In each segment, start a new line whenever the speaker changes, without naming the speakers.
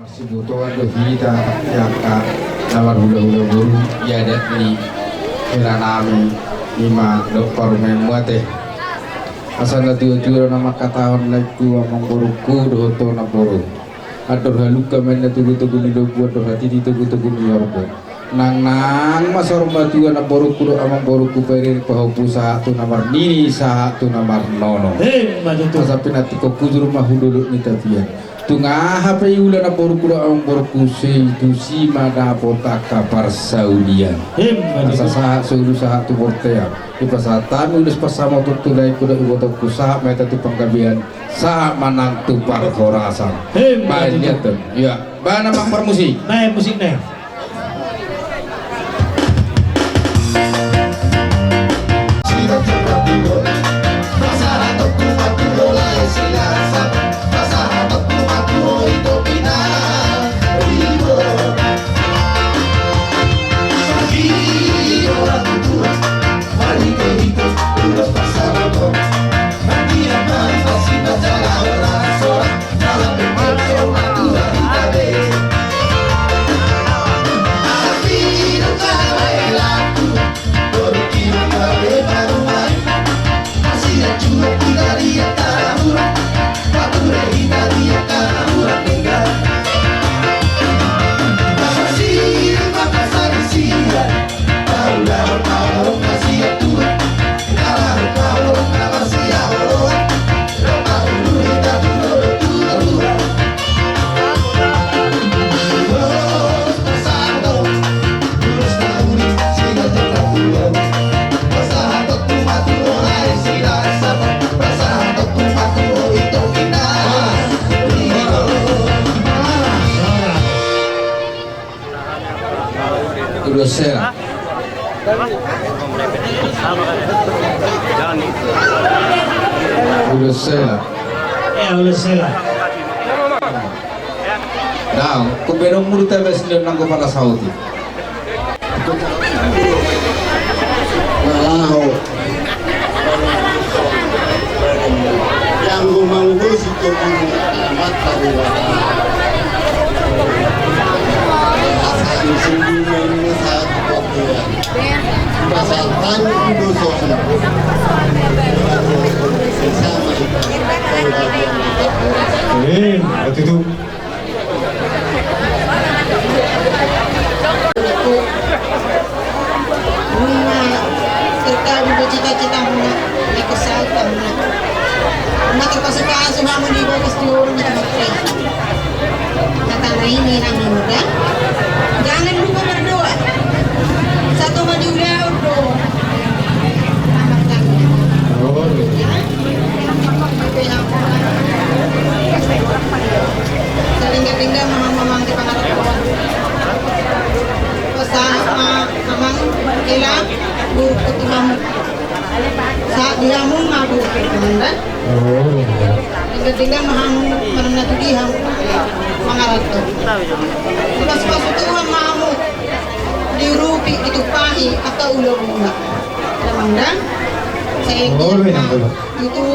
Masih butuh ada kita yang kak nawar hula-hula buru ya ada di nami lima dokter membuat asal tujuh nama kata on lagi among buruku doto na buru adur haluka men tugu-tugu ni dobu adur hati tugu-tugu ni yorbo nang masor batu na buruku do among buruku perir pahopu satu namar nini satu namar nono asa pinati ko kujur mahuduluk ni tapian tungah apa yula na buruku do among buruku se itu si mana potaka parsaudian asa saha sulu saha tu bortea di pasatan ulus pasama tutulai kuda ibotoku saha meta tu panggabian saha manang tu parkorasan banyak tuh ya bana mang permusik
Nah, musiknya.
Sela udah sela
Udah sela.
nah kuberong mulut tebes dia nang kepala saudi
Wow. Yang rumanggus itu amat tahu. Sembunyian satu kopian. Pasangan itu soalnya. Sama
Waktu itu.
Kita juga cita-cita punya di kesehatan. Nah kesukaan semua mau dibawa ke seluruh negara. Kata ini nami muda. Jangan lupa berdoa. Satu maju berdoa. Tinggal mamang di pangalan kawan. Mamang hilang buruk ketimam. Saat dia mau ngabur kemudian. Tinggal mamang mana tu dia mangarat tu. Pas itu mamu dirupi itu pahi atau ulang-ulang. Kemudian saya itu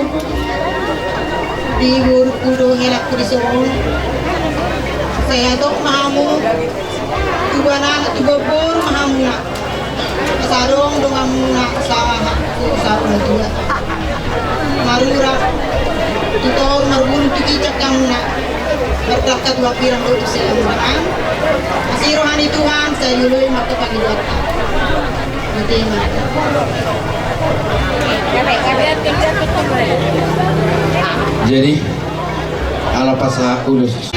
di buruk kudo helak kurisong. Saya tu mamu tuba bor mahamu nak sarong dengan nak sawah sarong juga marura tutor marbun tikicak kamu nak berkata dua pirang itu saya mengatakan masih rohani Tuhan saya lului maka pagi dua betul
jadi ala pasah ulus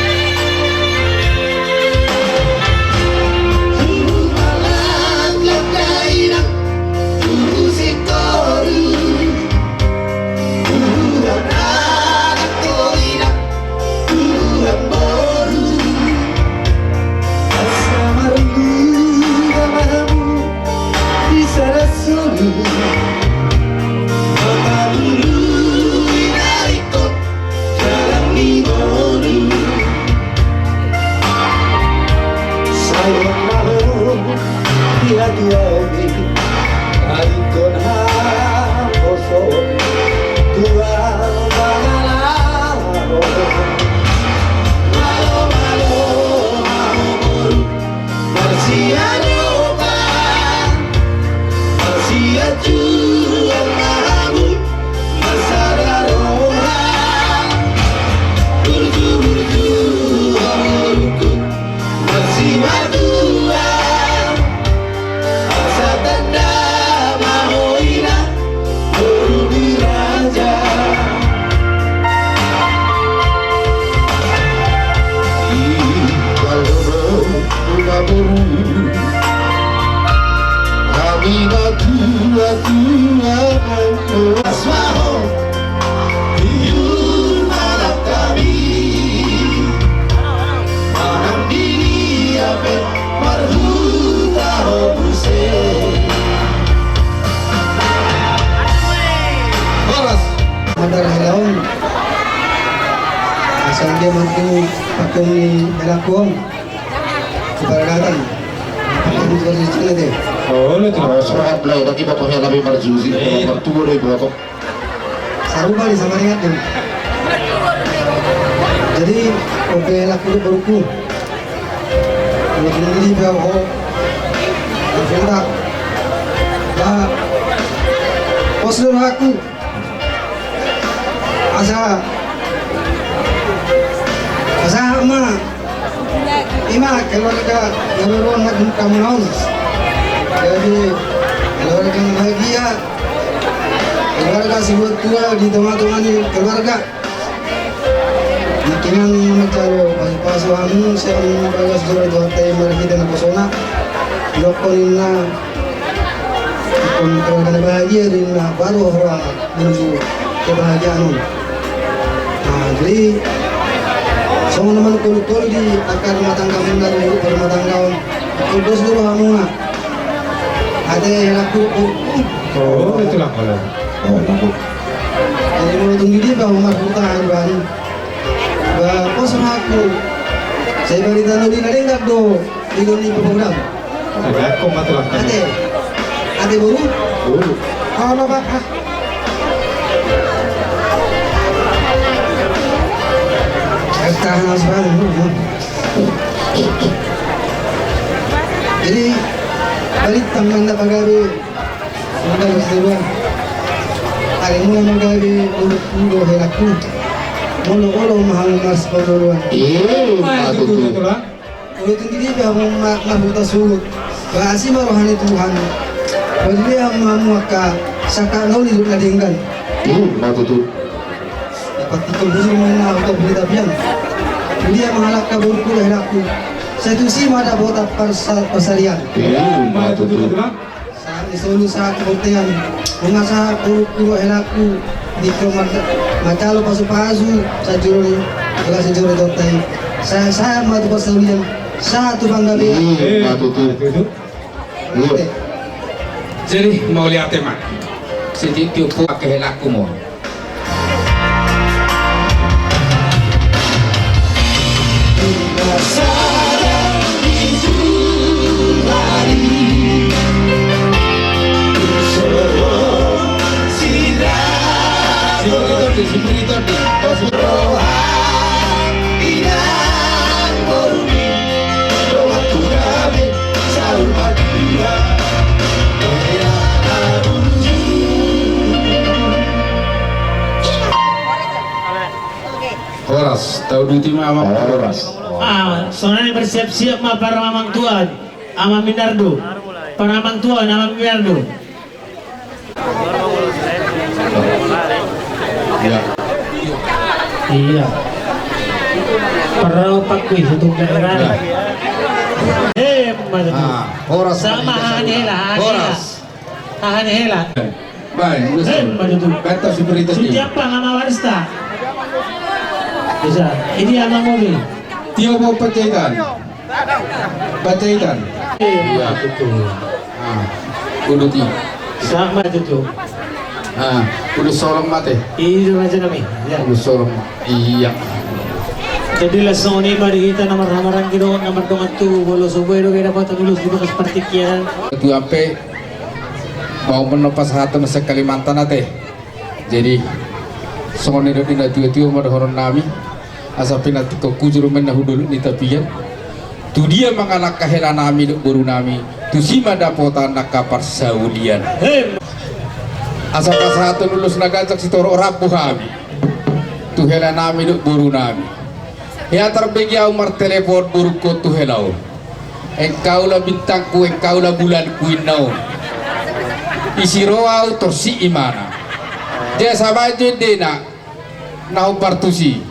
Jalan Bila tua-tua mampu asmaho hidup malam kami Manam diri ape marhuta hobuse
Chorus.
Mandar helaon asal dia mantu patung ni helakuang kepadatan patung seperti itu deh.
Oh, lu tuh.
Semangat belai lagi bapaknya lebih marzuzi bertua dari bapak
Saruba di sama ringat tuh. Jadi oke laku itu baruku kalau sendiri bawa berfenda bah postur aku asa ama ima keluarga keluarga nak kamu naun jadi keluarga bahagia keluarga sebut tua di teman-teman keluarga bikinan mencari pasuamu saya bagas sudah doa mereka dan pesona lokolina keluarga bahagia dan baru orang menuju kebahagiaan. Nah, jadi semua teman kul di akar rumah tangga benar rumah tangga kudus dulu kamu nak ada yang aku
Oh, itu lah kalau.
jadi mau tunggu dia bahwa umar putar bahan bahwa sama aku saya beri tanah di nade enggak do di dunia program
Ada aku mati lah.
ada baru kalau pak tahan sebentar. Jadi balik tangan na pagabi sudah bersedia. Hari mula magabi ulo helaku. Molo mahal mas paguluan.
Itu lah.
Ulo tinggi dia mahuta sulut. Bahasi marohani Tuhan. Bagi dia mamuaka saka nau hidup ladinggan. Pati kondisi mana atau berita biang. Dia mengalak kabur kulah helaku. Satu si ada bota persalian.
Itu lah.
Saat isolu saat kebuktian mengasah kuru helaku di kamar macalo pasu sajuri kelas sajuri dotai. Saya matu persalian satu bangga dia.
Itu.
Jadi mau lihat teman. Sejak tiup pakai helaku mau. Horas, tahu duti mama horas.
Soalnya bersiap-siap mah para mamang tua, ama Minardo. Para mamang tua, nama Minardo.
Ya.
Iya. Para pakwi untuk daerah. Mas.
Horas.
Sama Hanela.
Horas.
Hanela.
Baik, kata si berita
Siapa nama Warista? Bisa. Ini ama mobil.
Tio mau pecahkan. Pecahkan.
Iya, betul.
Kudu ti.
Sama itu.
Kudu sorong mate.
Itu aja kami. Ya.
Kudu sorong. Iya.
Jadi langsung ini bari kita nomor hamaran kilo nomor dongan tu bolo subuh itu kira kota dulu di seperti kian.
Itu ampe mau menopas hati masa Kalimantan ate. Jadi songone do dina tiu mau horon nami. Asapin nanti kau kujur menahudul ni tapian. Tu dia mengalak kaheran nami do buru nami. Tu si madapota nakapar saulian. Asa pasahatu lulus nagajak si toro rabu kami. Tu hela nami do buru nami. Ya terbagi umar telepon buruku tu helau. Engkau lah bintangku, engkau lah bulanku inau. Isi roau torsi imana. Dia sama itu dena. Nau partusi.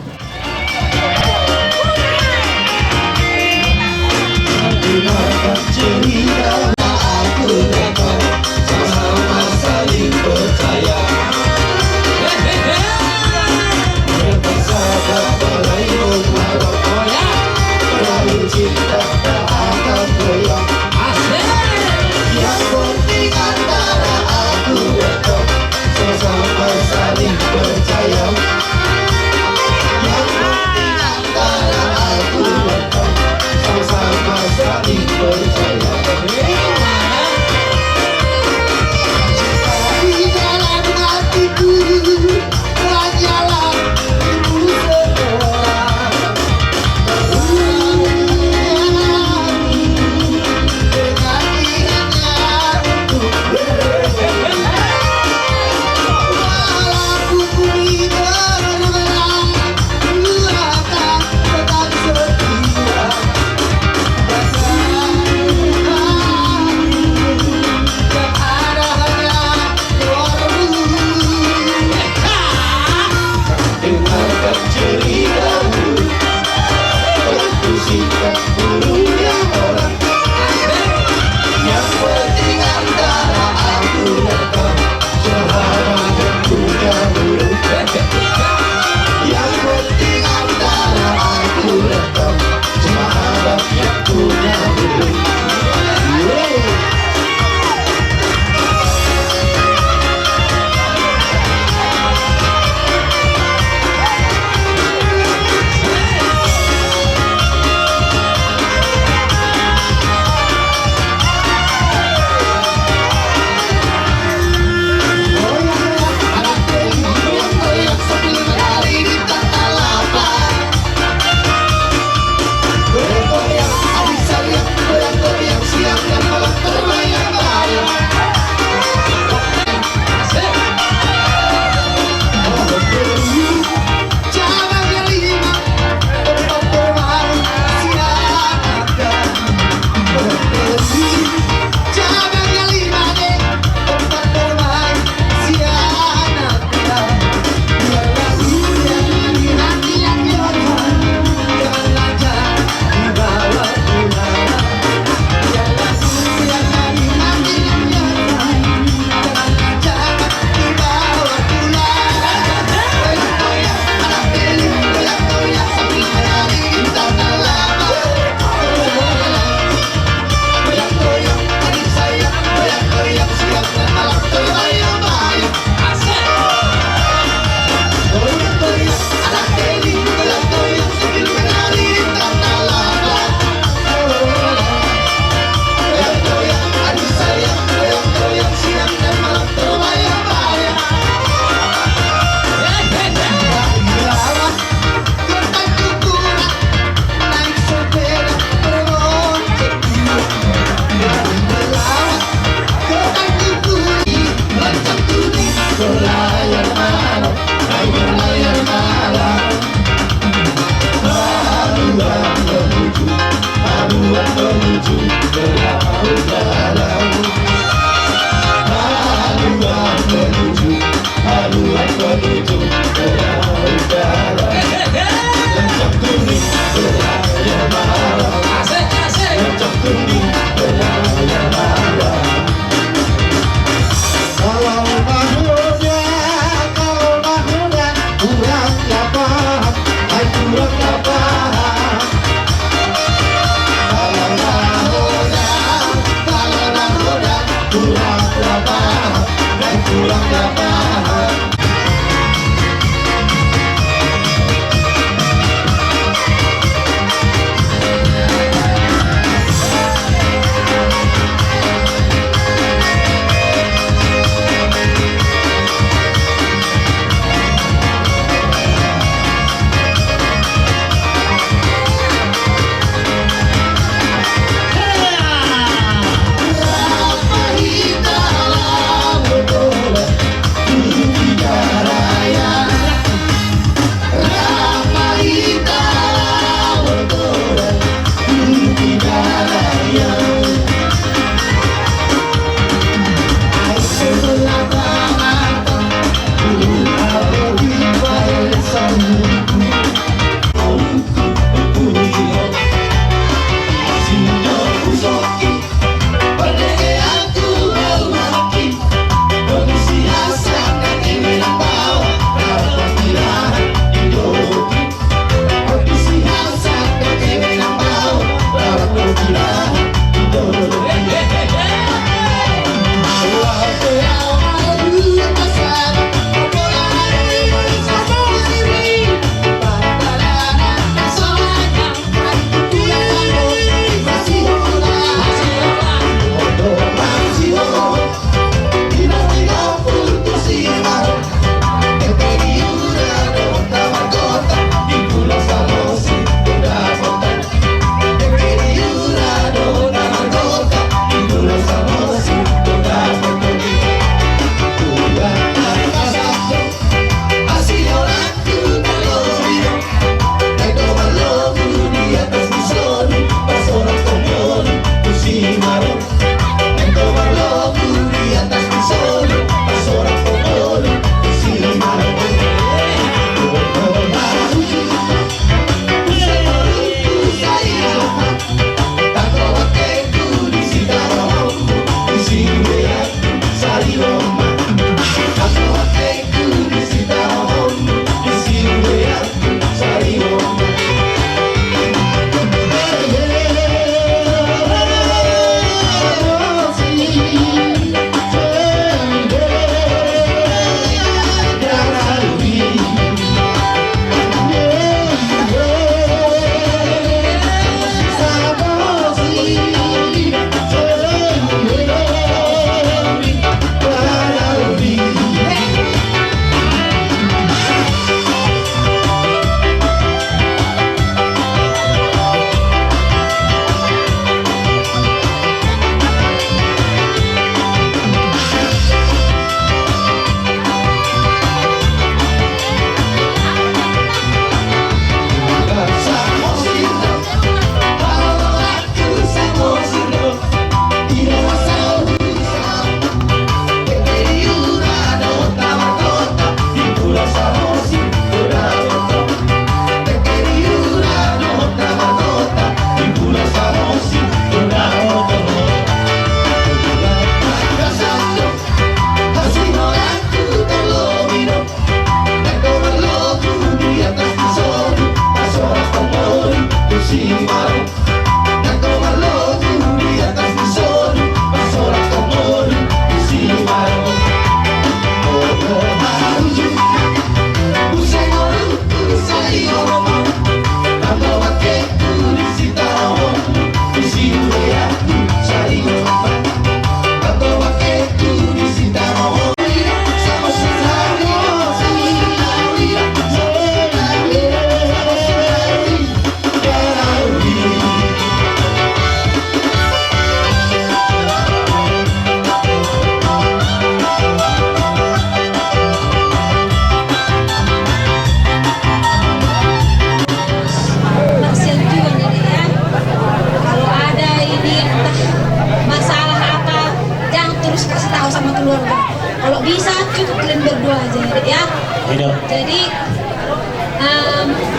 Hidup.
Jadi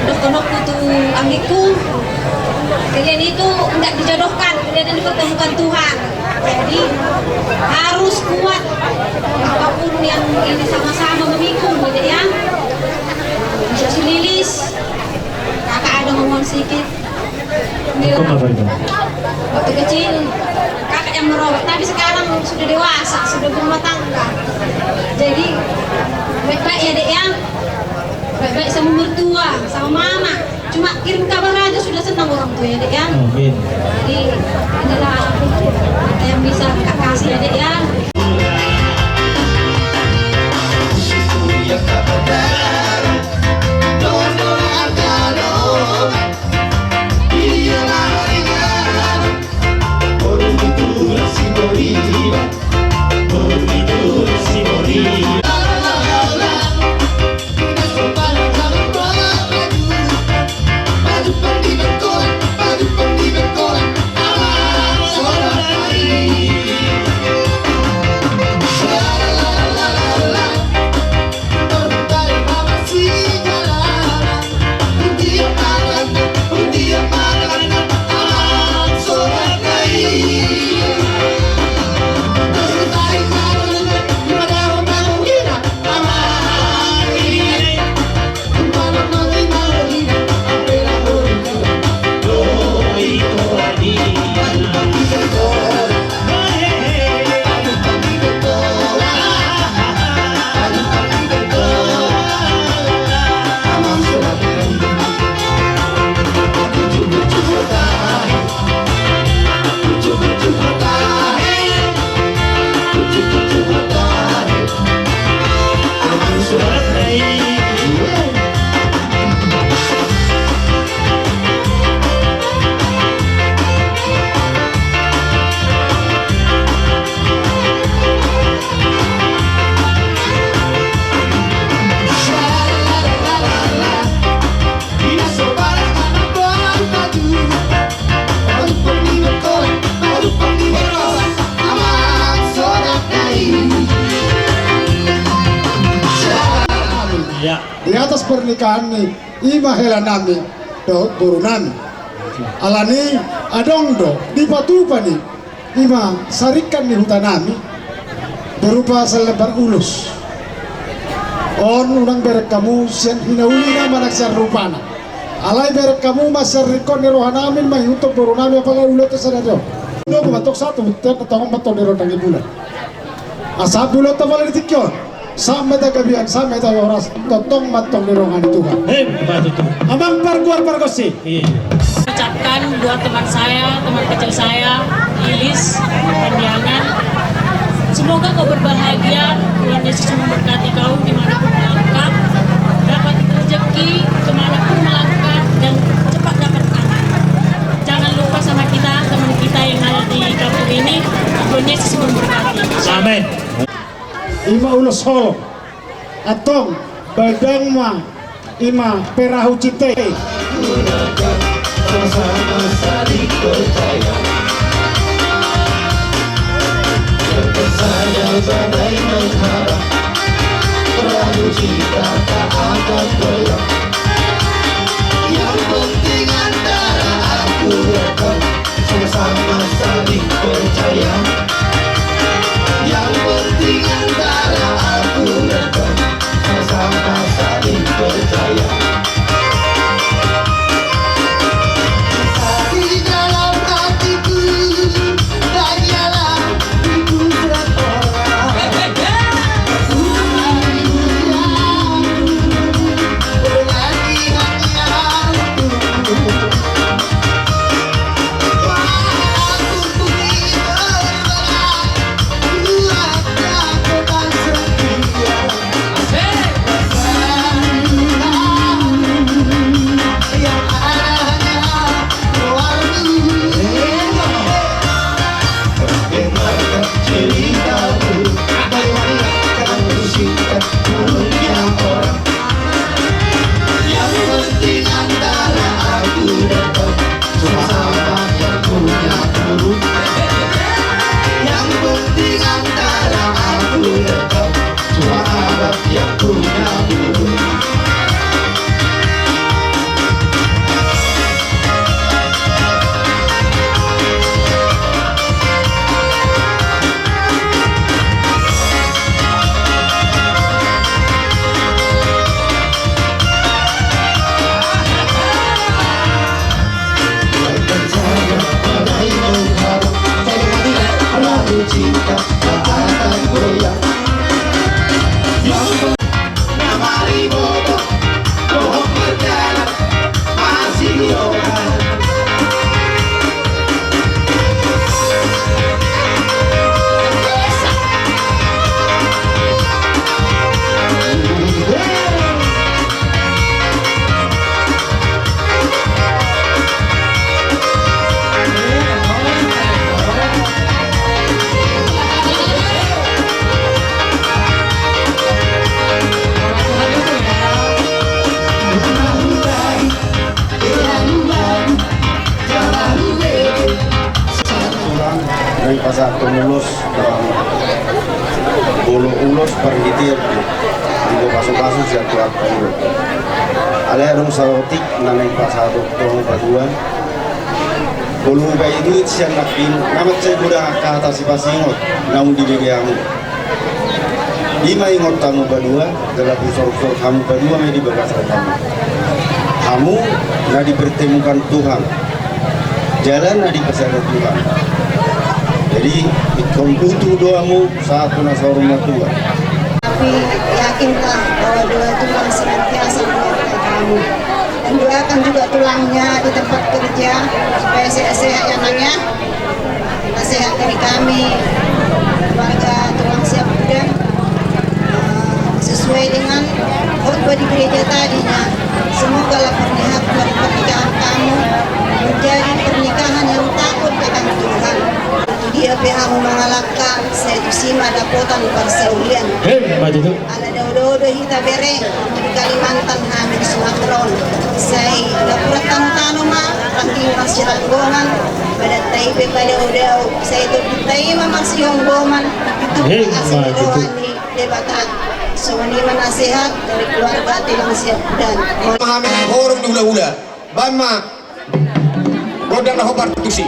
dok-dokku tuh amiku kalian itu enggak dijodohkan, kalian dipertemukan Tuhan. Jadi harus kuat apapun yang ini sama-sama memikul gitu ya. Bisa si Lilis, kakak ada ngomong sedikit.
Hukum apa itu?
Waktu kecil kakak yang merawat, tapi sekarang sudah dewasa, sudah berumah tangga. Jadi baik-baik ya dek ya, baik-baik sama mertua, sama mama. Cuma kirim kabar aja sudah senang orang tua ya dek ya.
Amin.
Jadi inilah apa yang bisa kak kasih ya dek ya.
Ya.
Di atas pernikahan ni ima hela nami do guru nami alani adong do di patupa ni ima sarikan ni hutan nami berupa selebar ulus on unang berek kamu sian hinauli na manaksar rupana alai berek kamu masar rikon ni rohanamin mahiutok guru nami apalagi ulo tersadado no kumatok satu bukan atau matok di rotangi bulan asap bulan tavali ditikyon sampai tak kebian sampai tak orang totong matong di ruangan itu kan.
Batu tuh.
Abang parguar pargosi.
Iya.
Ucapkan buat teman saya, teman kecil saya, Lilis, Pandiangan. Semoga kau berbahagia, Tuhan Yesus memberkati kau dimanapun melangkah, dapat rezeki kemanapun melangkah dan cepat dapat anak. Jangan lupa sama kita, teman kita yang ada di kampung ini, Tuhan Yesus memberkati.
Amin.
Ima ulos holo atong badang ma ima perahu cite
Yang penting antara aku dan kau sama saling percaya. Yang penting antara aku dan kau sama saling percaya. Di dalam hatiku hanyalah ibu seorang.
tumulus dalam bolo ulos perhitir di kasus-kasus yang kuat dulu. Ada dong sarotik naneng pasado tolong paduan. Bolo bayi duit siang nakin, namat saya mudah ke atas si pasingot, namun di begiamu. Lima ingot kamu berdua, dalam usor-usor kamu berdua yang di bekas kamu. Kamu nggak dipertemukan Tuhan, jalan nggak dipesahkan Tuhan. Jadi ikut doamu saat penasar rumah Tuhan.
Tapi yakinlah bahwa doa Tuhan senantiasa menyertai kamu. Dan doakan juga tulangnya di tempat kerja supaya sehat-sehat ya anaknya. Kita sehat dari kami, keluarga tulang siap muda. Sesuai dengan khotbah di gereja tadinya, semoga pernikahan kamu menjadi pernikahan yang takut akan Tuhan. Dia pihak mengalahkan saya itu sima dapotan persaulian.
Hebat itu.
Ada daudo hita bere di Kalimantan hamil Sumatera. Saya dapur tanu ma ranting masih langgongan pada taipe pada udau. Saya itu ditai masih honggoman itu asal rohani debatan. Semua nasihat dari keluarga tulang siap dan
memahami orang hula-hula bama godang na hobar tusi.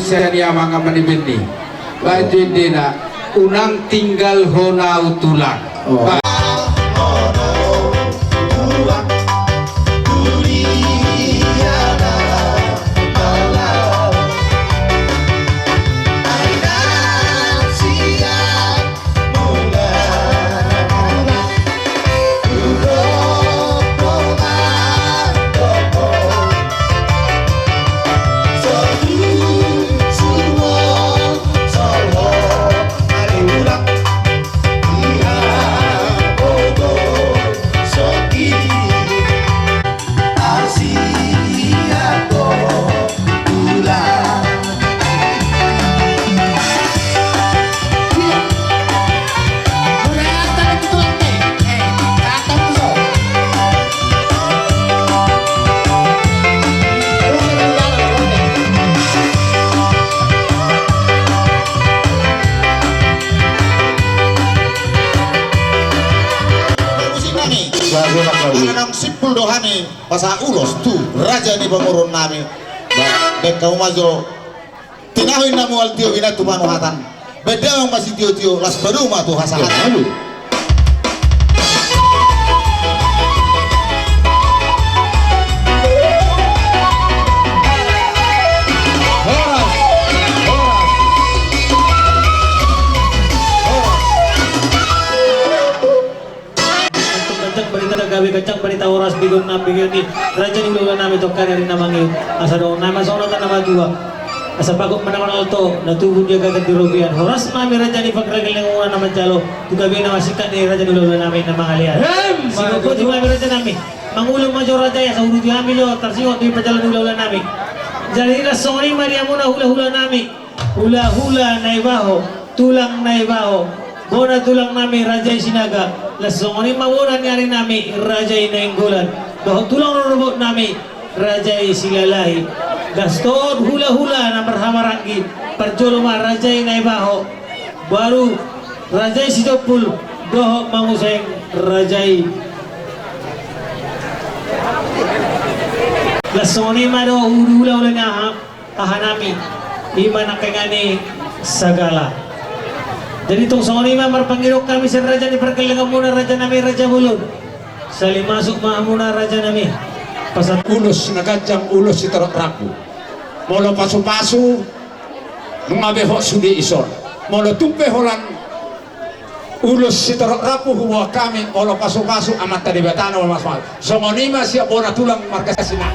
saya dia manga manibindi baju dina unang tinggal honau tulang
Menang simpul dohani pasa ulos tu raja ni pangurun nami dek kau majo tinahin namu al tio ina tu manuhatan beda masih tio las baru mah tu hasahan lalu
gawe kacang berita oras bigon na bigyan ni raja ni ulo namin to kanari namangi asa do na masono ta nama dua asa pagok manaman alto natubod dia gagad di rubian horas mami raja ni pagragil ng una naman jalo tugabi na masikat ni raja ni ulo namin na mangalian sino po di mami raja namin mangulong majo raja ya sa ulo di amin yo tarsiyo di pajalan ulo namin jadi rasoni maria muna hula-hula namin hula-hula na ibaho tulang na ibaho bona tulang namin raja sinaga lasong mawuran nga rin namin rajay na inggulan doon tulang rurubot namin rajay silalahi gastood hula-hula na marhamarangi parjoloma rajay na ibaho baru rajay si Jopul doon manguseng rajay lasong mado hula-hula nga ahanami iman ang kangani sagala. Jadi itong sa kanima marpangirok kami sa raja ni perkailangan muna raja nami raja bulod. Sali masuk muna raja nami.
Pasat ulos nagajang ulos si Tarot Raku. Molo pasu-pasu mga beho sudi ison. Molo tumpe holan ulos si Tarot Raku huwa kami molo pasu-pasu amat tadi batana mas mal. So kanima siya bona tulang markasina.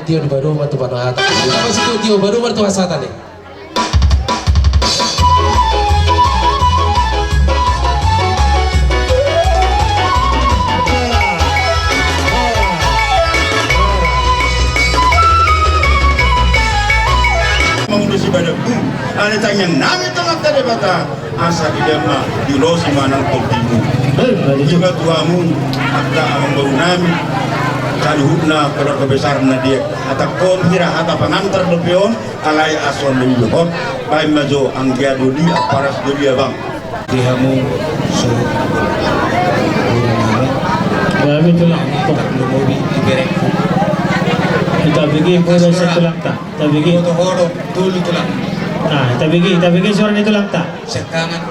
tio di baru waktu pano hata. Kita masih tio baru waktu hasatan nih.
Mengurusi badan ane tanya nami tengah tadi bata asa di dema di losi manang toltimu juga tuamu akta amang baru nami kaluhutna keluarga besar na dia atap kon hira atap pengantar dopion alai ason lebih hot pai majo anggia doli aparas doli abang dihamu so
Kami tulang tok.
lumobi iberek
Kita bigi pura sa tulang ta. Kita bigi.
horo dulu tulang
Nah, kita bigi suara ni tulang ta.
sekangan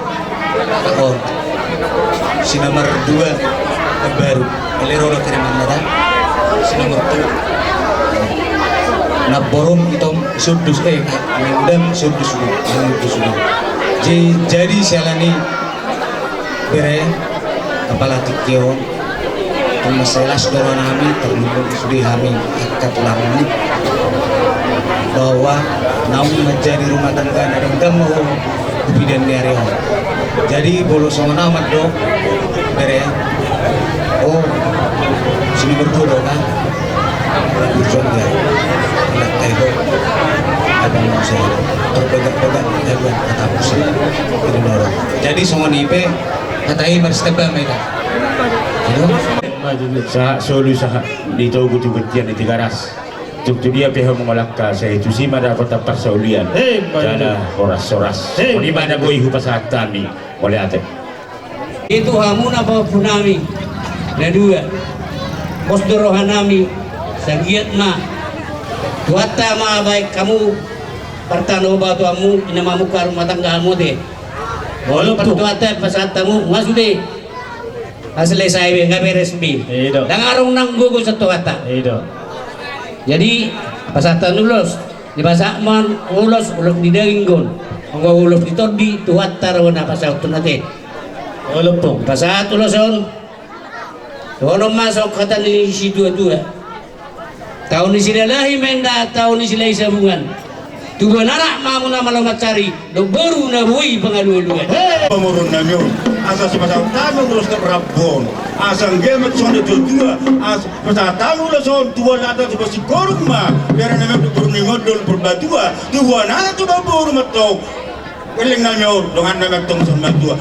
tahun sinomor 2 baru elero kiriman nada sinomor 2 naborom itong sudus mendem sudus jadi selani bere kepala tikyo kung masalas daw namin terlubog sudi kami katulang ini bahwa naung menjadi rumah tangga nadang mau kebidan dari jadi bolo sona amat dok bere oh sini berdua kan berjuang dia tidak kayak abang saya berpegang-pegang jagoan kata musuh itu dorong jadi semua nipe katai bersteba mereka
sa solu sa dito guti butian di garas tuk dia peho mengalakka sa itu si mada kota persaulian jana horas-horas di mana boy hupasat kami oleh ate
itu hamuna pa punami na dua posdorohanami sagiat ma wata ma baik kamu partano ba tu amu inamamu kar matanggamu de bolo pertuata pasatamu masude asli saya nggak beres bi dan arung nang gugu satu kata jadi pasatan ulos di pasakman ulos di denggon nggo ulos di todi tuat tarwana pasat tunate ulos po pasat uloson dono masuk kata ni si dua tahun ni sila lahi menda tahun ni sila isabungan tubuh anak mamu nama lama cari do baru na bui pengaduan
pemurun namyo asa si pasang tamu terus ke Rabon asang gemet sonde dua as pasang tamu lo son dua lada tu basi korma biar namyo turun ngodol berbadua dua nana tu baru matau keling namyo dengan namyo tong sama dua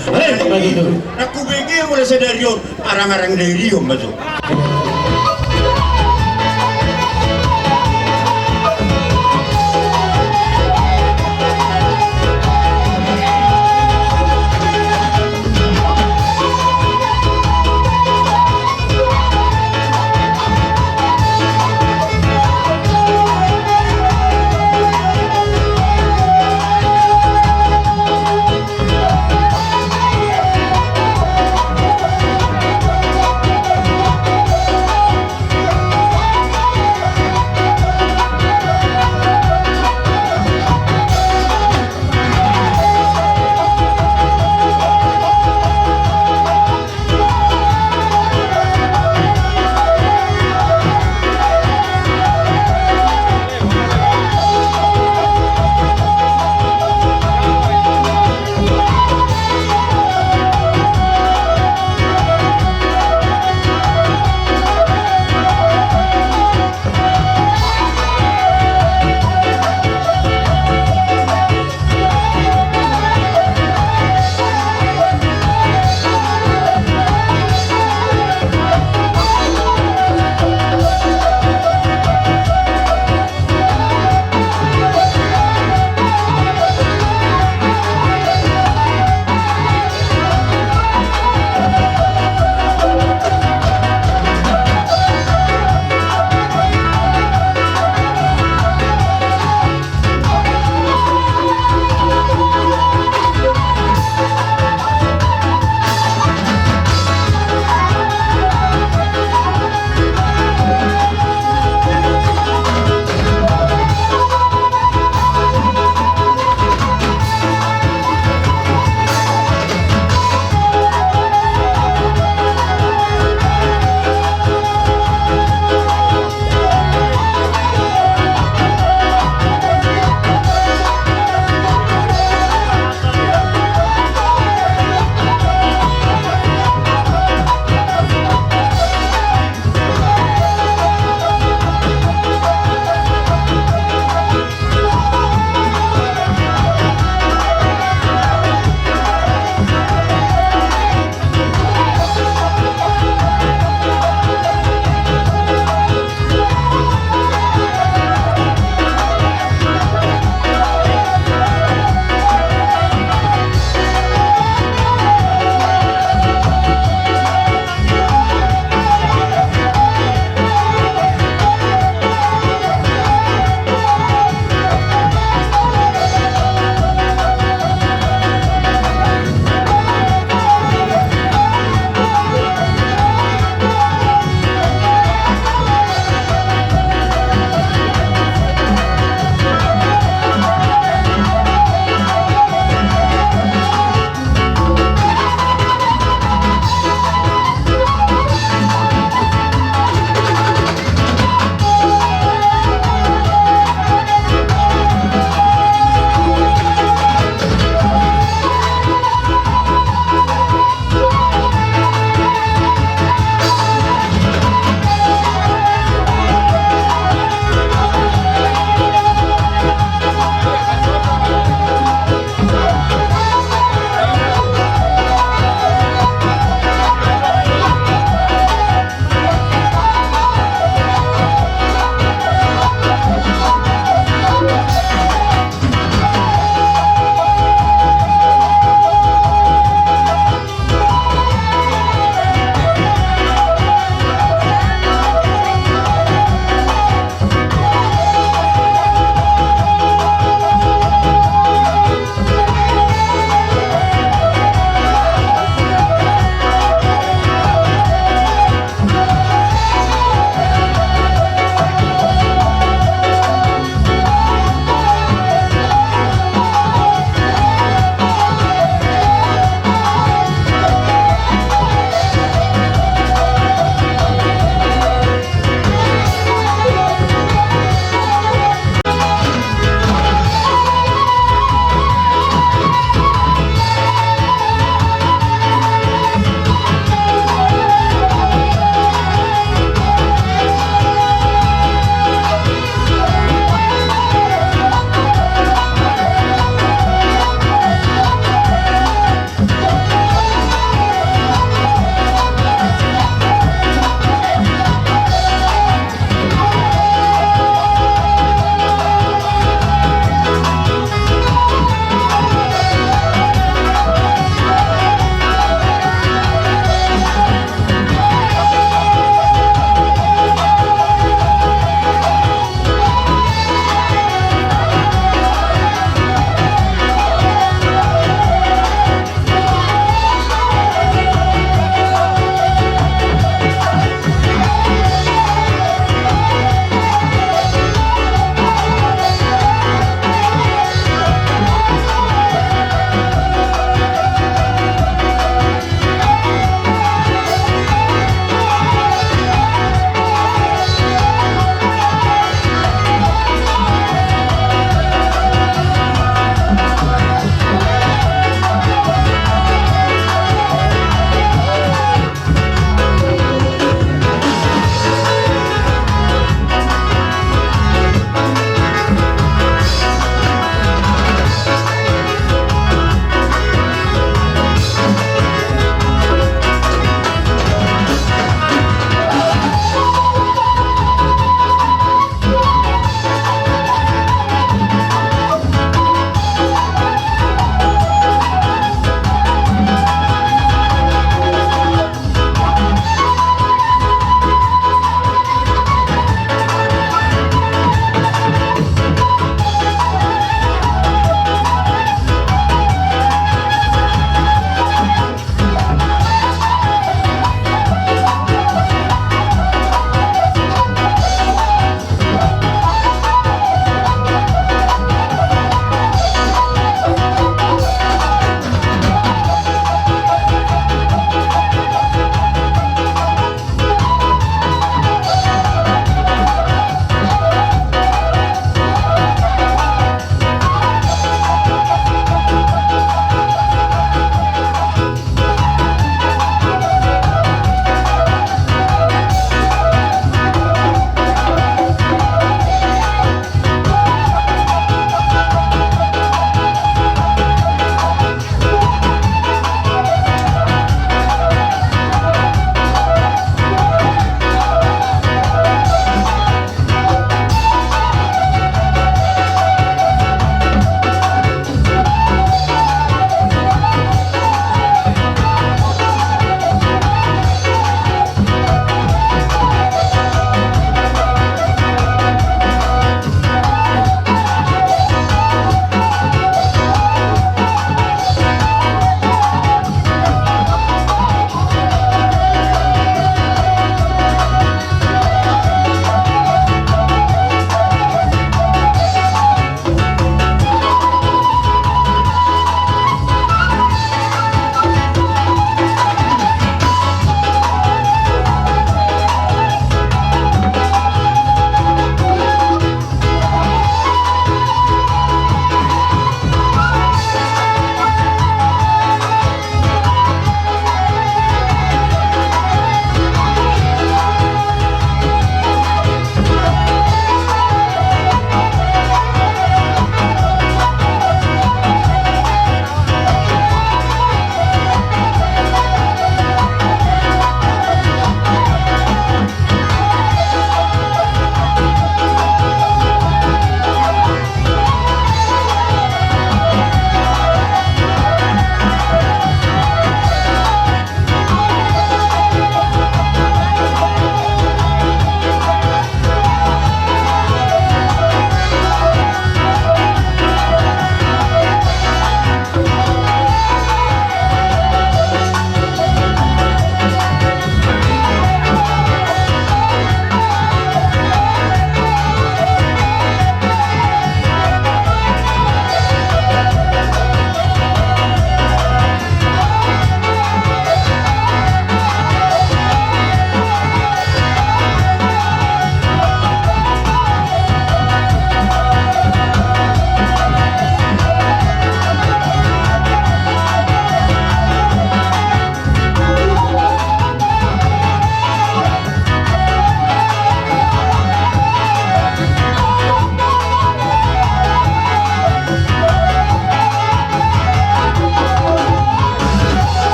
aku begi mulai sedarion arang-arang dari om baju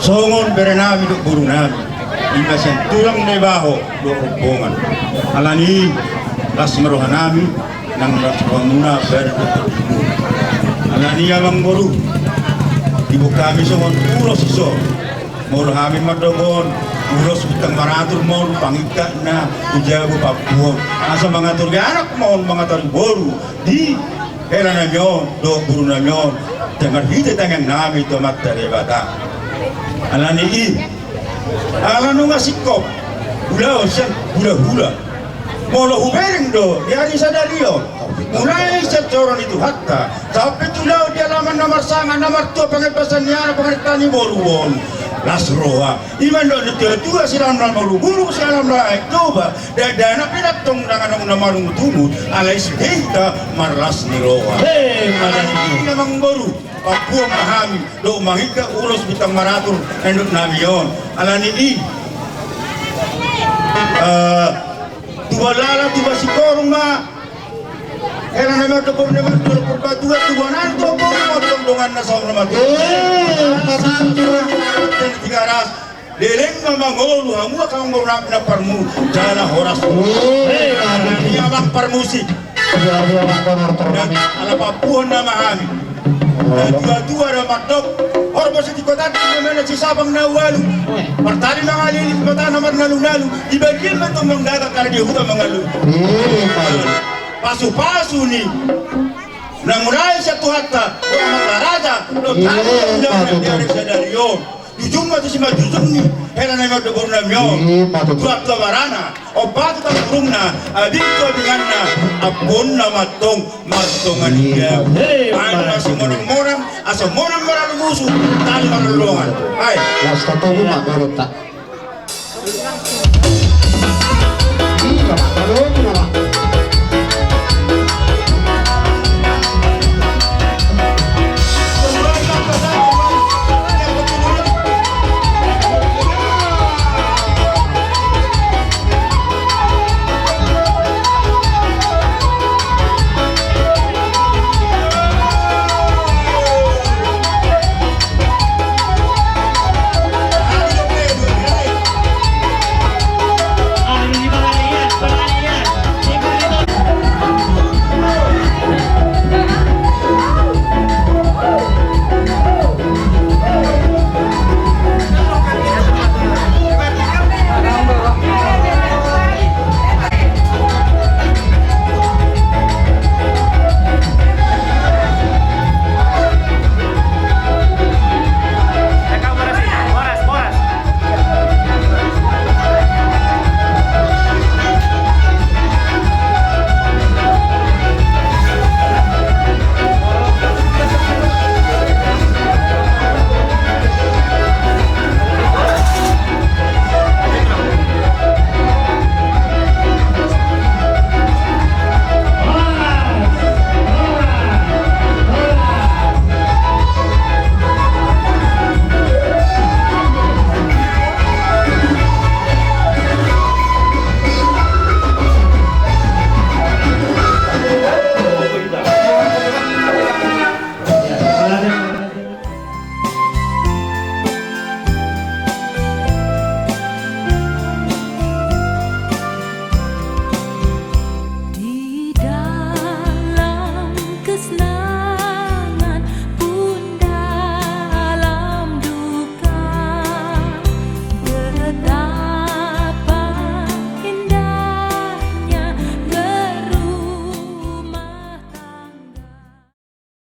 songon berenami do buru nami ima sen tulang nebaho do rombongan alani las merohanami nang las pamuna ber alani amang boru ibu kami songon ulos iso moro kami madogon ulos utang maratur mon pangika na ujabu Papua asa mangatur anak mon mangatur boru di era namyon do buru namyon dengan hite tangan nami to matta rebata alani i alanu ngasikop hula osan hula molo hubereng do dari sadario mulai setoron itu hatta sampai tulau di halaman nomor sangat nomor 2 pengepasan niana pengertani boruon lasroa iman do tua silam ram guru silam raik coba dana pinatong dengan nomor tumut alai sedeta marlas niroa alani memang boru Papua mahami do mahika ulos bitang maratur endut namion alani i dua lala dua sikorong ma era nama do bor nama do perbatuan dua nan do bor dengan nasa nama do dan tiga ras leleng mamangolu hamu kang ngorang na parmu jana horas alani abang parmusik dan ala Papua nama kami dua-dua ada makdok orang masih di kota mana si sabang nawalu pertali mengalili di kota nomor nalu-nalu di bagian itu mendadak karena dia hutan mengalu pasu-pasu nih namunai satu hatta orang raja lo tahu yang dari sadarion ujung mati si majujung nih hela nama de bornamyo tuat lawarana obat ta kurungna adik to binganna apun nama tong matongan dia ana si morang asa morang marang musuh tali marulungan ai las tatogu mak berota